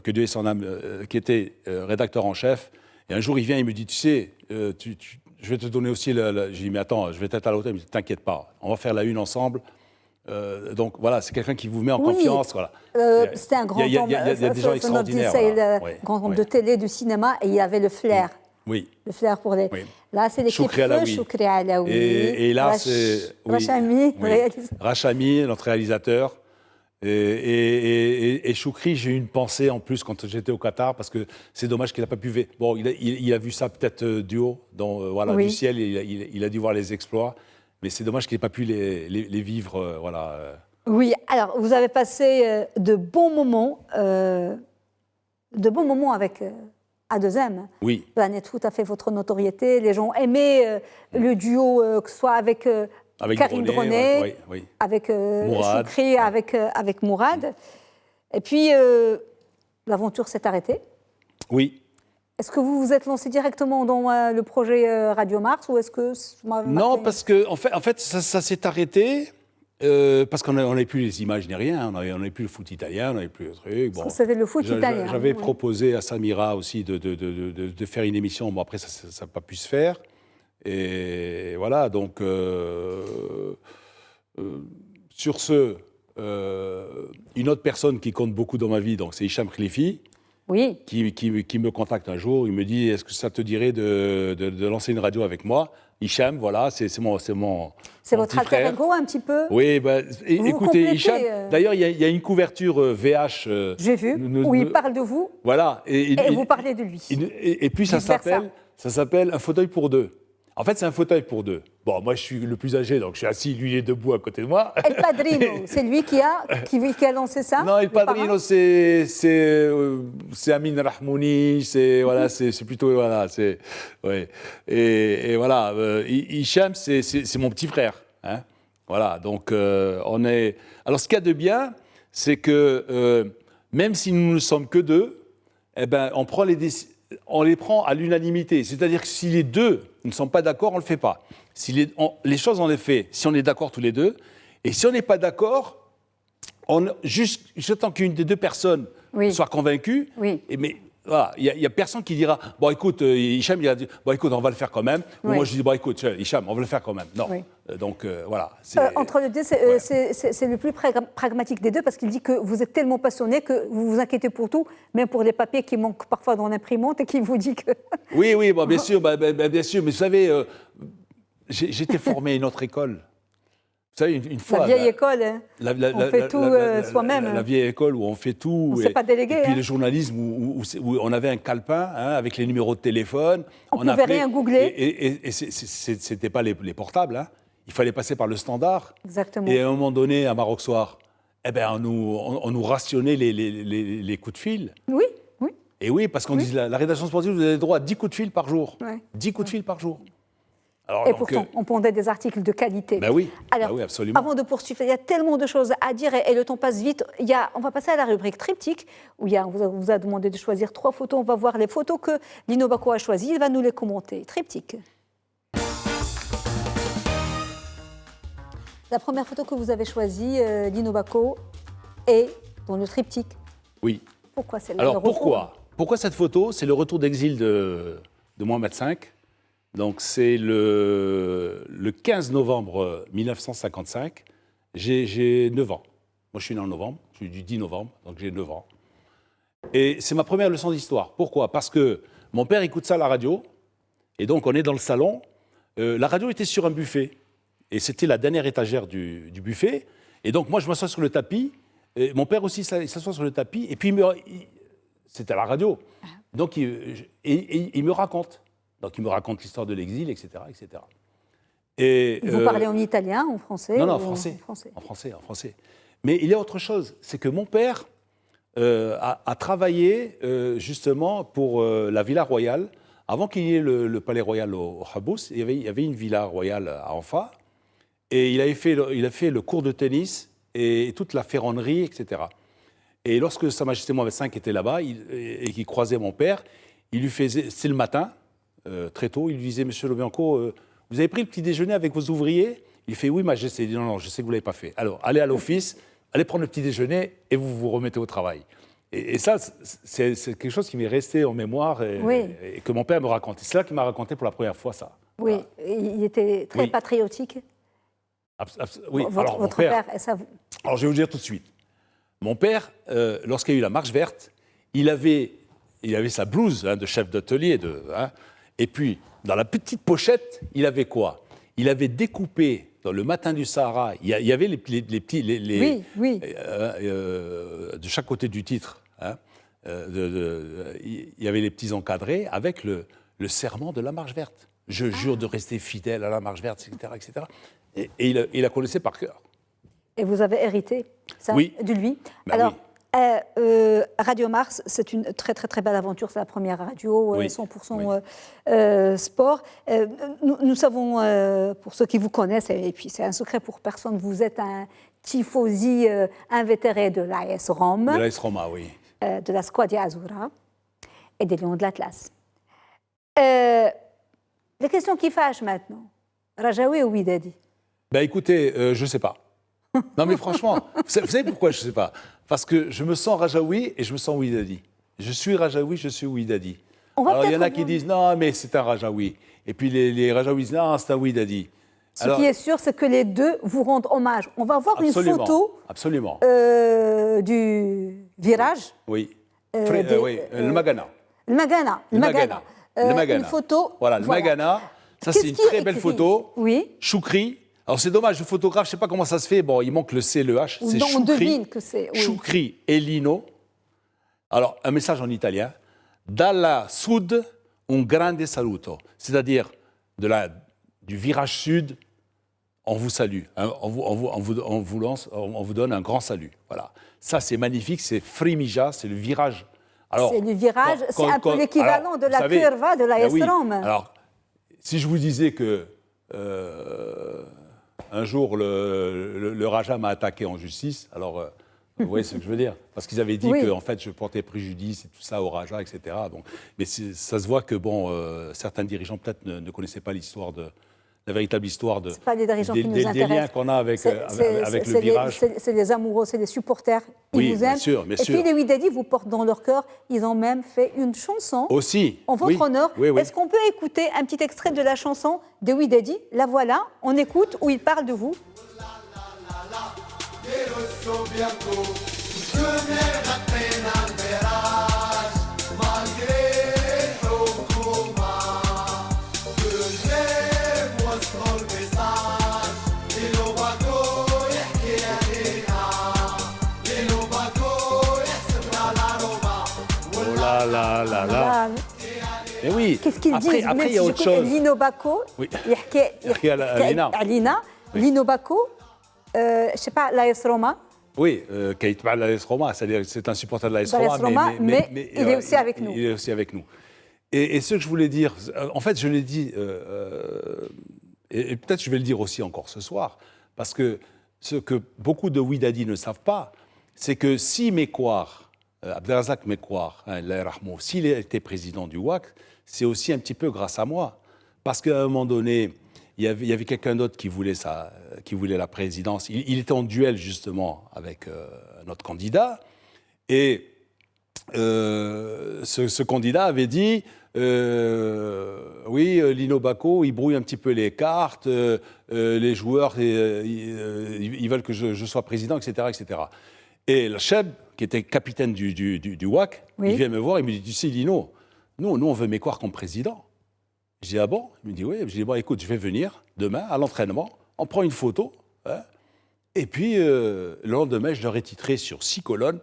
que Dieu ait son âme, qui était rédacteur en chef. Et un jour, il vient et il me dit, tu sais, je vais te donner aussi... Je dis, mais attends, je vais être à l'hôtel. Il me dit, t'inquiète pas, on va faire la une ensemble. Donc voilà, c'est quelqu'un qui vous met en confiance. Voilà. C'était un grand homme. Il y a des gens extraordinaires. Grand homme de télé, de cinéma, et il avait le flair. Oui. Le flair pour les. Là, c'est l'équipe Choukri Alaoui. Et là, c'est Rachami, notre réalisateur. Et Choukri, j'ai eu une pensée en plus quand j'étais au Qatar, parce que c'est dommage qu'il n'a pas pu voir. Bon, il a vu ça peut-être du haut, du ciel, il a dû voir les exploits. Mais c'est dommage qu'il n'ait pas pu les vivre, Oui, alors vous avez passé de bons moments avec A2M. Oui. Planète Foot a fait votre notoriété. Les gens aimaient le duo, que ce soit avec Karim Dronet, avec Choukri, avec Mourad. Et puis l'aventure s'est arrêtée. Oui. Est-ce que vous vous êtes lancé directement dans le projet Radio Mars ou est-ce que... Non, parce que en fait ça s'est arrêté parce qu'on n'avait plus les images ni rien, on n'avait plus le foot italien, on n'avait plus le truc. Bon, c'était le foot italien. J'avais proposé à Samira aussi de faire une émission, bon après ça n'a pas pu se faire. Et voilà, donc sur ce, une autre personne qui compte beaucoup dans ma vie, donc c'est Hicham Khlifi. Oui. Qui me contacte un jour, il me dit, est-ce que ça te dirait de lancer une radio avec moi? Hicham, voilà, c'est votre alter ego un petit peu? Oui, écoutez, Hicham, d'ailleurs, il y a une couverture VH. J'ai vu, où il parle de vous. Voilà. Et vous parlez de lui. Et puis ça s'appelle Un fauteuil pour deux. En fait, c'est un fauteuil pour deux. Bon, moi, je suis le plus âgé, donc je suis assis, lui, il est debout à côté de moi. El Padrino, c'est lui qui a lancé ça? Non, El Padrino, c'est Amin Rahmouni, c'est plutôt, voilà, ouais. Et voilà, Hicham, c'est mon petit frère, hein. Voilà, donc on est... Alors, ce qu'il y a de bien, c'est que même si nous ne sommes que deux, eh ben, on prend les décisions... on les prend à l'unanimité. C'est-à-dire que si les deux ne sont pas d'accord, on ne le fait pas. Si les choses, on les fait si on est d'accord tous les deux. Et si on n'est pas d'accord, juste tant qu'une des deux personnes soit convaincue, mais voilà, il n'y a personne qui dira « Bon, écoute, Hicham, il a dit « Bon, écoute, on va le faire quand même. » Ou moi, je dis « Bon, écoute, Hicham, on va le faire quand même. » Non. Donc, voilà. Entre les deux, c'est le plus pragmatique des deux parce qu'il dit que vous êtes tellement passionné que vous vous inquiétez pour tout, même pour les papiers qui manquent parfois dans l'imprimante et qui vous dit que... Oui, bon, bien sûr, bien sûr. Mais vous savez, j'étais formé à une autre école. Vous savez, une fois, la vieille école, hein. On fait tout soi-même. La vieille école où on fait tout. On ne sait pas déléguer. Et puis le journalisme où on avait un calepin avec les numéros de téléphone. On ne pouvait rien googler. Et ce n'était pas les portables. Hein. Il fallait passer par le standard. Exactement. Et à un moment donné, à Maroc Soir, on nous rationnait les coups de fil. Oui. Et oui, parce qu'on dit la rédaction sportive, vous avez droit à 10 coups de fil par jour. 10 coups de fil par jour. Alors, et pourtant, on pondait des articles de qualité. Ben oui, alors, oui, absolument. Avant de poursuivre, il y a tellement de choses à dire et le temps passe vite. On va passer à la rubrique triptyque, où on vous a demandé de choisir 3 photos. On va voir les photos que Lino Bacco a choisies. Il va nous les commenter. Triptyque. La première photo que vous avez choisie, Lino Bacco, est dans le triptyque. Oui. Pourquoi celle-là? Alors pourquoi cette photo? C'est le retour d'exil de Mohamed V. Donc c'est le 15 novembre 1955, j'ai 9 ans. Moi je suis né en novembre, je suis du 10 novembre, donc j'ai 9 ans. Et c'est ma première leçon d'histoire. Pourquoi? Parce que mon père écoute ça à la radio, et donc on est dans le salon. La radio était sur un buffet, et c'était la dernière étagère du buffet. Et donc moi je m'assois sur le tapis, et mon père aussi s'assoit sur le tapis, et puis c'était à la radio. Donc il me raconte. Donc, il me raconte l'histoire de l'exil, etc., etc. Et, vous parlez en italien, en français? Non, en français. En français. Mais il y a autre chose, c'est que mon père a travaillé justement pour la Villa Royale. Avant qu'il y ait le Palais Royal au Habous, il y avait une Villa Royale à Anfa, et il a fait le cours de tennis et toute la ferronnerie, etc. Et lorsque Sa Majesté Mohamed V était là-bas et qu'il croisait mon père, il lui faisait, c'est le matin, très tôt, il lui disait « Monsieur Lobianco, vous avez pris le petit déjeuner avec vos ouvriers ?» Il fait « Oui, Majesté. » Il dit « Non, je sais que vous ne l'avez pas fait. Alors, allez à l'office, allez prendre le petit déjeuner et vous vous remettez au travail. » Et ça, c'est quelque chose qui m'est resté en mémoire et que mon père me racontait. C'est là qu'il m'a raconté pour la première fois ça. Oui, voilà. Il était très patriotique. Oui, votre père, et ça... Alors, je vais vous dire tout de suite. Mon père, lorsqu'il y a eu la marche verte, il avait sa blouse de chef d'atelier, et puis, dans la petite pochette, il avait quoi? Il avait découpé, dans le Matin du Sahara, il y avait les petits... de chaque côté du titre, il y avait les petits encadrés avec le serment de la Marche verte. Je jure de rester fidèle à la Marche verte, etc. etc. Et il la connaissait par cœur. Et vous avez hérité ça de lui. Ben alors, Radio Mars, c'est une très très très belle aventure. C'est la première radio 100% sport. Nous savons, pour ceux qui vous connaissent, et puis c'est un secret pour personne, vous êtes un tifosi invétéré de l'AS Rome. De l'AS Roma, oui. De la Squadra Azzurra et des Lions de l'Atlas. Les questions qui fâchent maintenant. Rajaoui ou Wydadi? Ben écoutez, je ne sais pas. Non mais franchement, vous savez pourquoi je ne sais pas? Parce que je me sens Rajaoui et je me sens Wydadi. Je suis Rajaoui, je suis Wydadi. Alors il y en a qui disent non mais c'est un Rajaoui. Et puis les Rajaouis disent non c'est un Wydadi. Ce qui est sûr, c'est que les deux vous rendent hommage. On va voir une photo du virage. Oui. Le Magana. Le Magana. Une photo. Voilà, le Magana. Ça, c'est une très belle photo. Oui. Choukri. Alors, c'est dommage, le photographe, je ne sais pas comment ça se fait. Bon, il manque le C, le H. C'est Choukri. On devine que c'est. Oui. Choukri et Lino. Alors, un message en italien. Dalla Sud, un grande saluto. C'est-à-dire, du virage sud, on vous salue. Hein, on vous donne un grand salut. Voilà. Ça, c'est magnifique. C'est Frimija, c'est le virage. C'est le virage, c'est un peu l'équivalent de la curva de la S-Rome. Alors, si je vous disais que un jour le Raja m'a attaqué en justice, alors Vous voyez ce que je veux dire? Parce qu'ils avaient dit que en fait, je portais préjudice et tout ça au Raja, etc. Donc, mais ça se voit que certains dirigeants peut-être ne connaissaient pas l'histoire la véritable histoire pas des dirigeants qui nous intéressent. Des liens qu'on a avec le virage. C'est les amoureux, c'est les supporters. Ils vous aiment. Bien sûr. Et puis les Wydadi vous portent dans leur cœur. Ils ont même fait une chanson aussi en votre honneur. Est-ce qu'on peut écouter un petit extrait de la chanson des Wydadi? La voilà, on écoute où ils parlent de vous. Mais oui. Qu'est-ce qu'ils disent? Après, il y a autre chose. Lino Bako, Alina, Lino Bako, je ne sais pas, l'AS Roma. Oui, l'AS Roma, c'est-à-dire que c'est un supporter de l'AS Roma, mais il est aussi avec nous. Il est aussi avec nous. Et ce que je voulais dire, en fait, je l'ai dit, et peut-être je vais le dire aussi encore ce soir, parce que ce que beaucoup de Wydadi ne savent pas, c'est que si Mecquar, Abdelrazak Mecquar, s'il était président du WAC, c'est aussi un petit peu grâce à moi. Parce qu'à un moment donné, il y avait quelqu'un d'autre qui voulait la présidence. Il était en duel justement avec notre candidat. Et ce candidat avait dit oui, Lino Bako, il brouille un petit peu les cartes, les joueurs, ils veulent que je sois président, etc. etc. Et le Cheb, qui était capitaine du WAC, il vient me voir, il me dit, tu sais, Lino, nous on veut Mecquar comme président. Je dis, ah bon? Il me dit, oui. Je dis, bon, écoute, je vais venir demain à l'entraînement, on prend une photo, hein, et puis le lendemain, je leur ai titré sur 6 colonnes,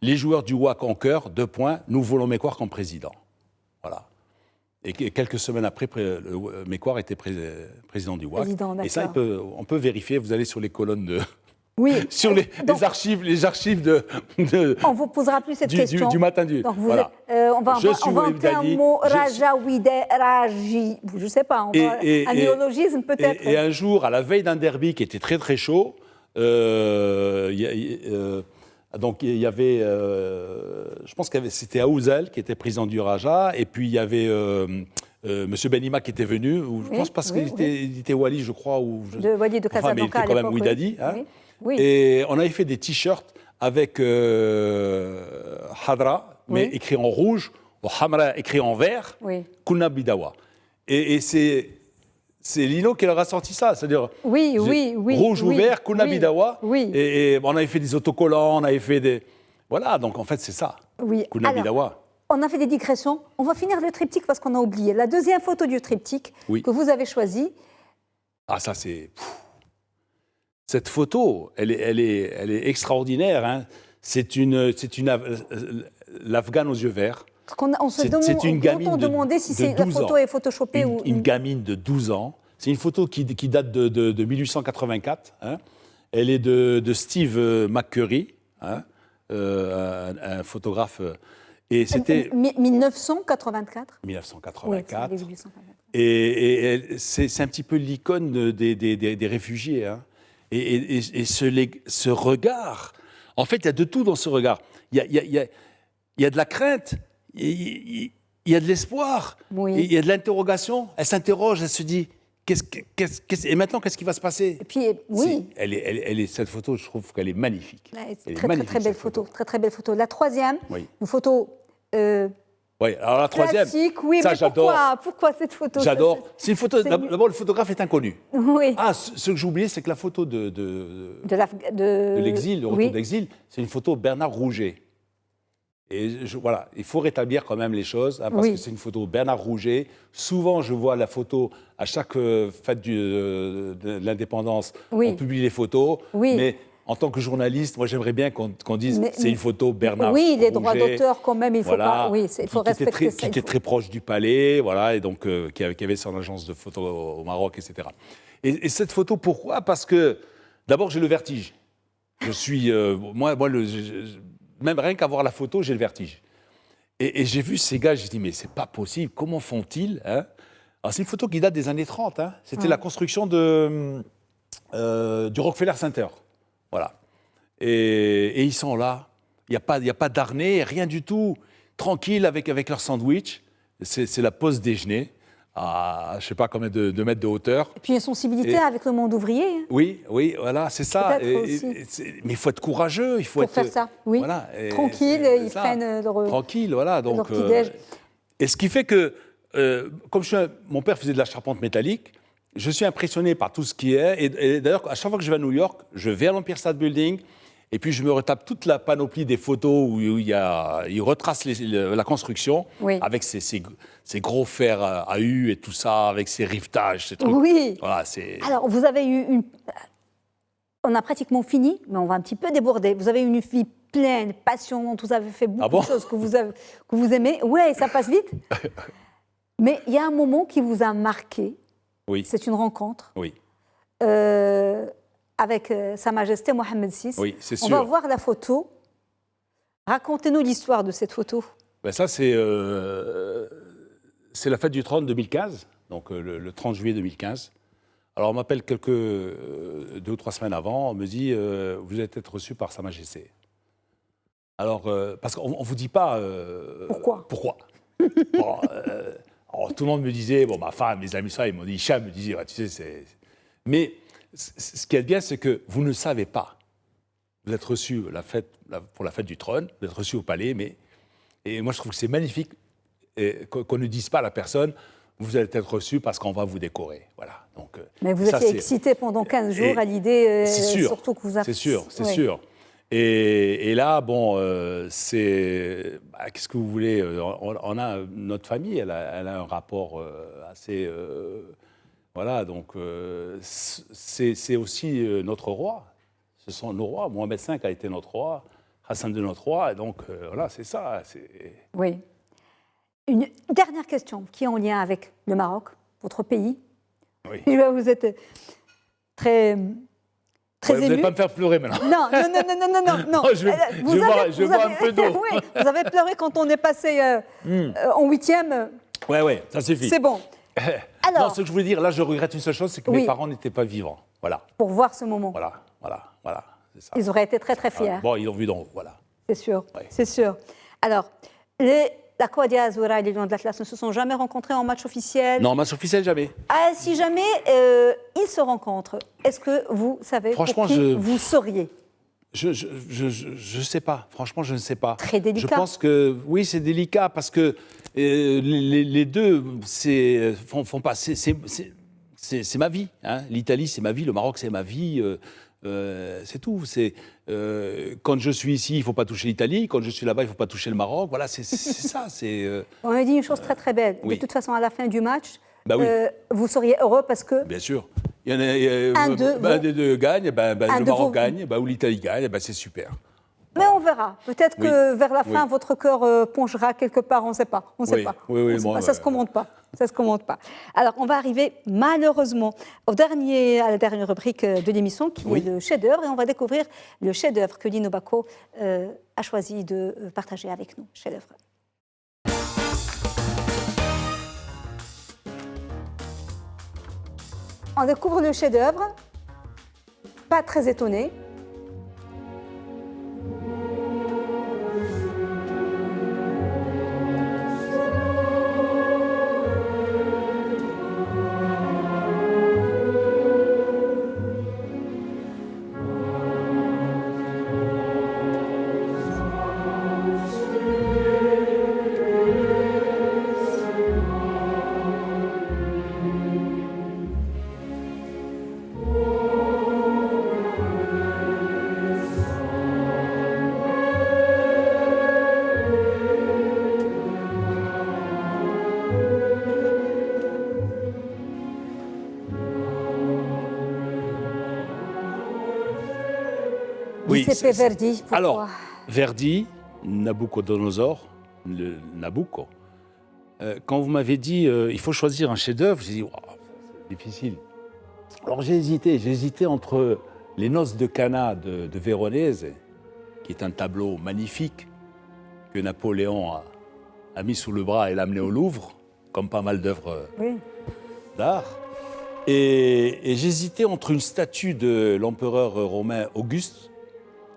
les joueurs du WAC en cœur, 2 points, nous voulons Mecquar comme président. Voilà. Et quelques semaines après, Mecquar était président du WAC. Et ça, on peut vérifier, vous allez sur les colonnes de... Oui. Sur les archives de... On vous posera plus cette question. Du matin du... Donc voilà. On va inventer un mot, Raja, Raji, je ne sais pas, un néologisme peut-être. Et un jour, à la veille d'un derby qui était très très chaud, donc il y avait, je pense que c'était Aouzel qui était président du Raja, et puis il y avait M. Benima qui était venu, je pense parce qu'il était Wali, je crois. Wali de Casablanca, mais il était quand même Wydadi. Hein. Oui. Et on avait fait des t-shirts avec Hadra, mais écrit en rouge, ou Hamra écrit en vert, Kuna Bidawa. Et c'est Lino qui leur a sorti ça, c'est-à-dire rouge ou vert, Kuna Bidawa. Et on avait fait des autocollants, on avait fait des... Voilà, donc en fait c'est ça, Kuna Bidawa. On a fait des digressions, on va finir le triptyque parce qu'on a oublié. La deuxième photo du triptyque que vous avez choisie. Ah ça c'est... Cette photo, elle est extraordinaire. Hein. C'est une l'Afghane aux yeux verts. On se demandait si la photo est photoshopée ou... Une gamine de 12 ans. C'est une photo qui date de 1884. Hein. Elle est de Steve McCurry, hein, un photographe. Et c'était... 1984 1984. Oui, et c'est un petit peu l'icône des réfugiés. Hein. Et ce regard, en fait, il y a de tout dans ce regard. Il y a de la crainte, il y a de l'espoir, il y a de l'interrogation. Elle s'interroge, elle se dit, et maintenant, qu'est-ce qui va se passer? Et puis, cette photo, je trouve qu'elle est magnifique. Très belle photo. Très belle photo. La troisième, une photo... Oui, alors la troisième, classique, ça j'adore. Pourquoi cette photo? J'adore. C'est une photo. D'abord, le photographe est inconnu. Oui. Ah, ce que j'ai oublié, c'est que la photo de l'exil, le retour d'exil, c'est une photo Bernard Rouget. Et voilà, il faut rétablir quand même les choses, hein, parce que c'est une photo Bernard Rouget. Souvent, je vois la photo à chaque fête de l'indépendance. On publie les photos, mais en tant que journaliste, moi j'aimerais bien qu'on dise c'est une photo Bernard Rouget. Oui, les droits d'auteur quand même, il faut pas. Oui, il faut respecter ça. Qui était très proche du palais, voilà, et donc qui avait son agence de photo au Maroc, etc. Et cette photo, pourquoi? Parce que d'abord j'ai le vertige. Je suis même rien qu'à voir la photo, j'ai le vertige. Et j'ai vu ces gars, j'ai dit mais c'est pas possible, comment font-ils, hein? Alors c'est une photo qui date des années 30. Hein. C'était la construction du Rockefeller Center. Voilà. Et ils sont là. Il n'y a pas d'harnais, rien du tout. Tranquille avec leur sandwich. C'est la pause déjeuner à je ne sais pas combien de mètres de hauteur. Et puis une sensibilité avec le monde ouvrier. Hein. Oui, voilà, c'est ça. Mais il faut être courageux. Il faut faire ça, oui. Voilà, tranquille, ils prennent leur tranquille, voilà. Donc, petit-déj. Et ce qui fait que, comme mon père faisait de la charpente métallique, je suis impressionné par tout ce qui est. Et d'ailleurs, à chaque fois que je vais à New York, je vais à l'Empire State Building. Et puis, je me retape toute la panoplie des photos où il retrace la construction avec ces gros fers à U et tout ça, avec ces rivetages, ces trucs. Oui. Voilà, alors, vous avez eu on a pratiquement fini, mais on va un petit peu déborder. Vous avez une vie pleine, passionnante, vous avez fait beaucoup de choses que vous aimez. Oui, ça passe vite. Mais il y a un moment qui vous a marqué. Oui. C'est une rencontre. Oui. Avec Sa Majesté Mohammed VI. Oui, c'est sûr. On va voir la photo. Racontez-nous l'histoire de cette photo. Ben ça, c'est la fête du trône 2015, donc le 30 juillet 2015. Alors, on m'appelle 2 ou 3 semaines avant, on me dit vous allez être reçu par Sa Majesté. Alors, parce qu'on ne vous dit pas... Pourquoi bon, alors, tout le monde me disait, ma femme, mes amis, ça, ils m'ont dit, Hicham me disait, tu sais, c'est... Mais... Ce qui est bien, c'est que vous ne savez pas. Vous êtes reçu pour la fête du trône, vous êtes reçu au palais, et moi je trouve que c'est magnifique qu'on ne dise pas à la personne vous allez être reçu parce qu'on va vous décorer. Voilà. Donc, mais vous étiez excité pendant 15 jours à l'idée, surtout que vous avez... C'est sûr. Et là, qu'est-ce que vous voulez notre famille, elle a un rapport assez... Voilà, donc c'est aussi notre roi. Ce sont nos rois. Mohamed V a été notre roi, Hassan II notre roi, et donc voilà, c'est ça. Oui. Une dernière question qui est en lien avec le Maroc, votre pays. Oui. Vous êtes très ému. Vous n'allez pas me faire pleurer maintenant. Non. Je bois un peu d'eau. Oui, vous avez pleuré quand on est passé en 8e. Oui, ça suffit. C'est bon. Alors, ce que je voulais dire, là, je regrette une seule chose, c'est que mes parents n'étaient pas vivants. Voilà. Pour voir ce moment. Voilà. C'est ça. Ils auraient été très, très fiers. Bon, ils l'ont vu d'en haut, voilà. C'est sûr, c'est sûr. Alors, la Couadia Azoura et les Lions de l'Atlas ne se sont jamais rencontrés en match officiel? Non, en match officiel, jamais. Ah, si jamais ils se rencontrent, est-ce que vous savez pour qui vous seriez? Je ne sais pas. Franchement, je ne sais pas. Très délicat. Je pense que, oui, c'est délicat parce que les deux font pas. C'est ma vie. Hein. L'Italie, c'est ma vie. Le Maroc, c'est ma vie. C'est tout. Quand je suis ici, il ne faut pas toucher l'Italie. Quand je suis là-bas, il ne faut pas toucher le Maroc. Voilà, c'est ça. On a dit une chose très très belle. Oui. De toute façon, à la fin du match, oui. vous seriez heureux parce que... Bien sûr. Il y en a des deux gagnent, le Maroc gagne, ou l'Italie gagne, c'est super. Mais on verra. Peut-être que vers la fin, votre cœur penchera quelque part, on ne sait pas. On sait pas. Ça ne se commande pas. Ça se commande pas. Alors, on va arriver malheureusement à la dernière rubrique de l'émission, qui est le chef-d'œuvre, et on va découvrir le chef-d'œuvre que Lino Bacco a choisi de partager avec nous. Chef-d'œuvre. On découvre le chef-d'œuvre, pas très étonné. Giuseppe Verdi, pourquoi? Alors, Verdi, Nabucodonosor, Nabucco. Quand vous m'avez dit il faut choisir un chef-d'œuvre, j'ai dit wow, c'est difficile. Alors j'ai hésité entre Les Noces de Cana de Véronèse, qui est un tableau magnifique que Napoléon a mis sous le bras et l'a amené au Louvre, comme pas mal d'œuvres d'art. Et j'hésitais entre une statue de l'empereur romain Auguste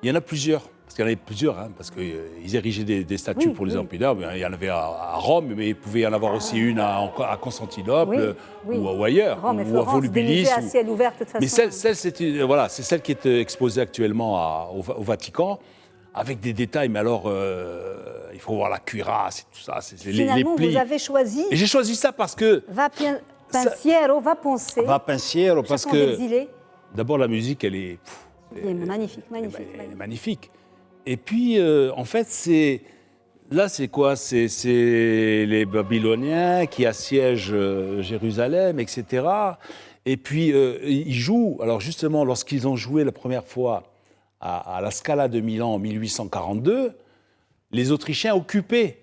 Il y en a plusieurs. Parce qu'il y en avait plusieurs, hein, parce qu'ils érigeaient des statues pour les empereurs. Il y en avait à Rome, mais il pouvait y en avoir aussi une à Constantinople ou ailleurs, Rome et ou à Florence, Volubilis. à ciel ouvert, de toute façon. Mais c'est celle qui est exposée actuellement au Vatican, avec des détails. Mais alors, il faut voir la cuirasse et tout ça. Finalement, les plis. Vous avez choisi. Et j'ai choisi ça parce que. Va pensiero, va penser. Va pensiero, parce que. D'abord, la musique, elle est. Magnifique. Elle est magnifique. Et puis, en fait, c'est quoi? C'est les Babyloniens qui assiègent Jérusalem, etc. Et puis, ils jouent. Alors, justement, lorsqu'ils ont joué la première fois à la Scala de Milan en 1842, les Autrichiens occupaient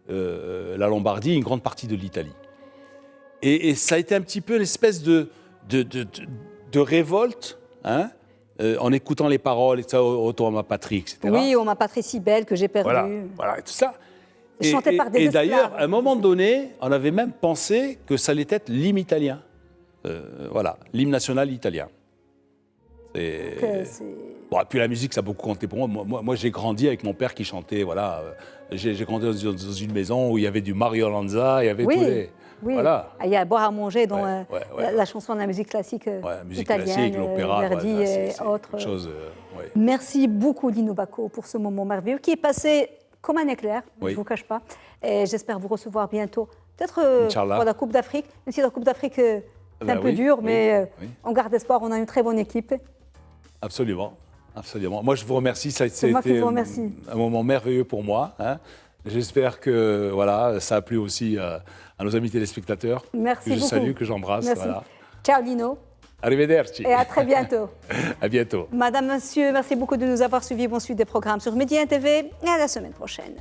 la Lombardie, une grande partie de l'Italie. Et ça a été un petit peu l'espèce de révolte, hein, en écoutant les paroles, et ça, autour de ma patrie, etc. Oui, oh ma patrie si belle que j'ai perdue. Voilà, et tout ça. Chanté par des et esclaves. D'ailleurs, à un moment donné, on avait même pensé que ça allait être l'hymne italien. Voilà, l'hymne national italien. Bon, et puis la musique, ça a beaucoup compté pour moi. Moi, j'ai grandi avec mon père qui chantait, voilà. J'ai grandi dans une maison où il y avait du Mario Lanza, il y avait tous les... Oui, voilà. Il y a à boire à manger dans la chanson de la musique classique musique italienne, classique, l'opéra, Verdi et autres. Merci beaucoup, Lino Bacco, pour ce moment merveilleux qui est passé comme un éclair, je ne vous cache pas. Et j'espère vous recevoir bientôt, peut-être pour la Coupe d'Afrique, même si la Coupe d'Afrique est un peu dure, mais on garde espoir, on a une très bonne équipe. Absolument. Moi, je vous remercie, ça a été un moment merveilleux pour moi. Hein. J'espère que ça a plu aussi à nos amis téléspectateurs. Merci que je beaucoup. salue, que j'embrasse. Voilà. Ciao Lino. Arrivederci. Et à très bientôt. À bientôt. Madame, monsieur, merci beaucoup de nous avoir suivis. Bon suite des programmes sur Média TV et à la semaine prochaine.